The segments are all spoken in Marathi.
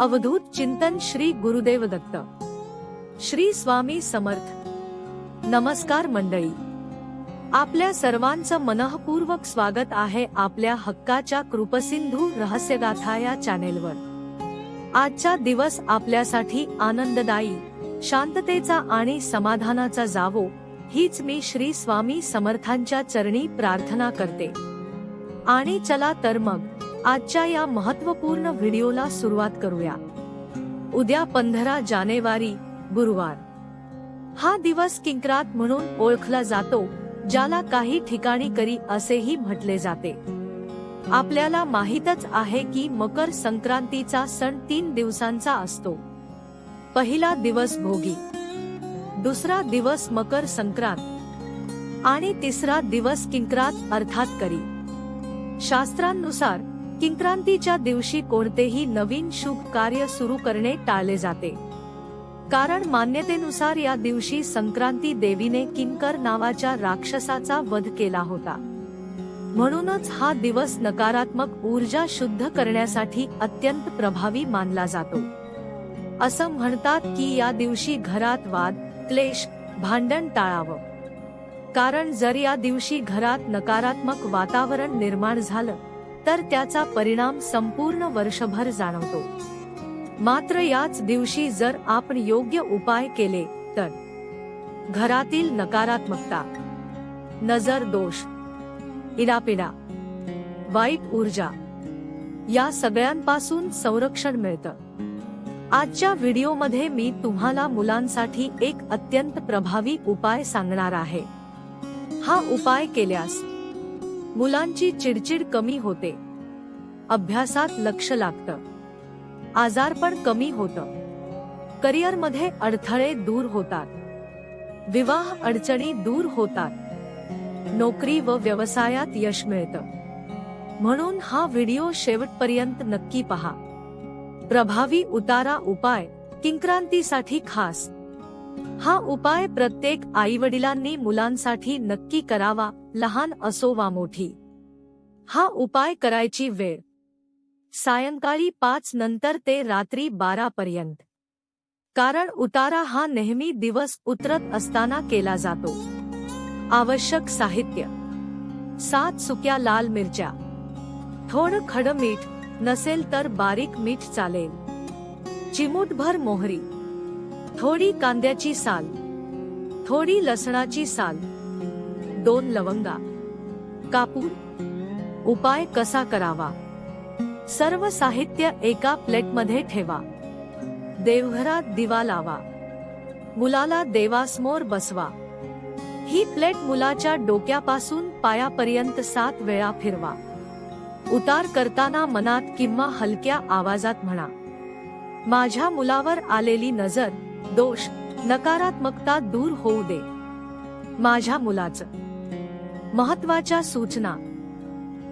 अवधूत चिंतन श्री गुरुदेव दत्त श्री स्वामी समर्थ। नमस्कार मंडळी, आपल्या सर्वांचं मनःपूर्वक स्वागत आहे आपल्या हक्काच्या कृपसिंधू रहस्यगाथा या चॅनेलवर। आजचा दिवस आपल्यासाठी आनंददायी, शांततेचा आणि समाधानाचा जावो हीच मी श्री स्वामी समर्थांच्या चरणी प्रार्थना करते। आणि चला तर मग आजच्या या महत्त्वपूर्ण व्हिडिओला सुरुवात करूया। उद्या 15 जानेवारी गुरुवार हा दिवस किंक्रात म्हणून ओळखला जातो, ज्याला काही ठिकाणी करी असेही म्हटले जाते। आपल्याला माहीतच आहे की मकर संक्रांतीचा सण 3 दिवसांचा असतो। पहिला दिवस भोगी, दुसरा दिवस मकर संक्रांत आणि तिसरा दिवस किंक्रात अर्थात करी। शास्त्रांनुसार किंक्रांतीच्या दिवशी कोणतेही नवीन शुभ कार्य सुरू करणे टाळले जाते, कारण मान्यतेनुसार या दिवशी संक्रांती देवीने किंकर नावाच्या राक्षसाचा वध केला होता। म्हणूनच हा दिवस नकारात्मक ऊर्जा शुद्ध करण्यासाठी अत्यंत प्रभावी मानला जातो। असं म्हणतात की या दिवशी घरात वाद, क्लेश, भांडण टाळावं, कारण जर या दिवशी घरात नकारात्मक वातावरण निर्माण झालं तर त्याचा परिणाम संपूर्ण वर्षभर जाणवतो। मात्र याच दिवशी जर आपण योग्य उपाय केले तर घरातील नकारात्मकता, नजर दोष, इडापिडा, वाईट ऊर्जा या सगळ्यांपासून संरक्षण मिळतं। आजच्या व्हिडिओमध्ये मी तुम्हाला मुलांसाठी एक अत्यंत प्रभावी उपाय सांगणार आहे। हा उपाय केल्यास मुलांची चिडचिड कमी होते, अभ्यासात लक्ष लागतं, आजारपण कमी होतं, करिअरमध्ये अडथळे दूर होतात, विवाह अडचणी दूर होतात, नोकरी व व्यवसायात यश मिळतं। म्हणून हा व्हिडिओ शेवटपर्यंत नक्की पहा। प्रभावी उतारा उपाय किंक्रांतीसाठी खास। हा उपाय प्रत्येक आईवडिलांनी मुलांसाठी नक्की करावा, लहान असो वा मोठी। हा उपाय करायची वेळ सायंकाळी 5 नंतर ते रात्री 12 पर्यंत, कारण उतारा हा नेहमी दिवस उतरत असताना केला जातो। आवश्यक साहित्य: 7 सुक्या लाल मिरच्या, थोडं खडं मीठ, नसेल तर बारीक मीठ चालेल, चिमूटभर मोहरी, थोडी कांद्याची साल, थोडी लसणाची साल, 2 लवंगा, कापूर। उपाय कसा करावा? सर्व साहित्य एका प्लेटमध्ये ठेवा, देवघरात दिवा लावा, मुलाला देवासमोर बसवा। ही प्लेट मुलाच्या डोक्यापासून पायापर्यंत 7 वेळा फिरवा। उतार करताना मनात किंवा हलक्या आवाजात म्हणा, माझ्या मुलावर आलेली नजर, दोष, नकारात्मकता दूर होऊ दे, माझ्या मुलाचं। महत्त्वाच्या सूचना: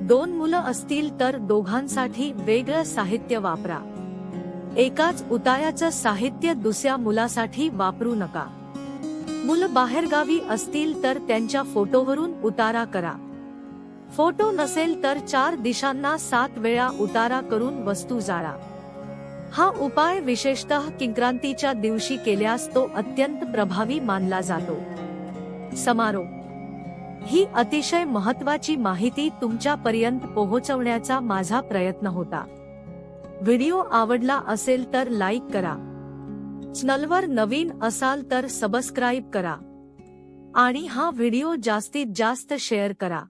2 मुलं असतील तर दोघांसाठी वेगळं साहित्य वापरा। एकाच उतार्याचं साहित्य दुसऱ्या मुलासाठी वापरू नका। मुलं बाहेरगावी असतील तर त्यांच्या फोटोवरून उतारा करा। फोटो नसेल तर 4 दिशांना 7 वेळा उतारा करून वस्तू जाळा। हा उपाय विशेषतः किंक्रांतीच्या दिवशी केल्यास तो अत्यंत प्रभावी मानला जातो। समारोप: ही अतिशय महत्त्वाची माहिती तुमच्यापर्यंत पोहोचवण्याचा माझा प्रयत्न होता। व्हिडिओ आवडला असेल तर लाईक करा, चॅनलवर नवीन असाल तर सबस्क्राईब करा आणि हा व्हिडिओ जास्तीत जास्त शेअर करा।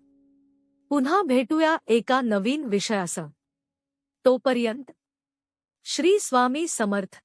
पुन्हा भेटूया एका नवीन विषयासह। तोपर्यंत श्री स्वामी समर्थ।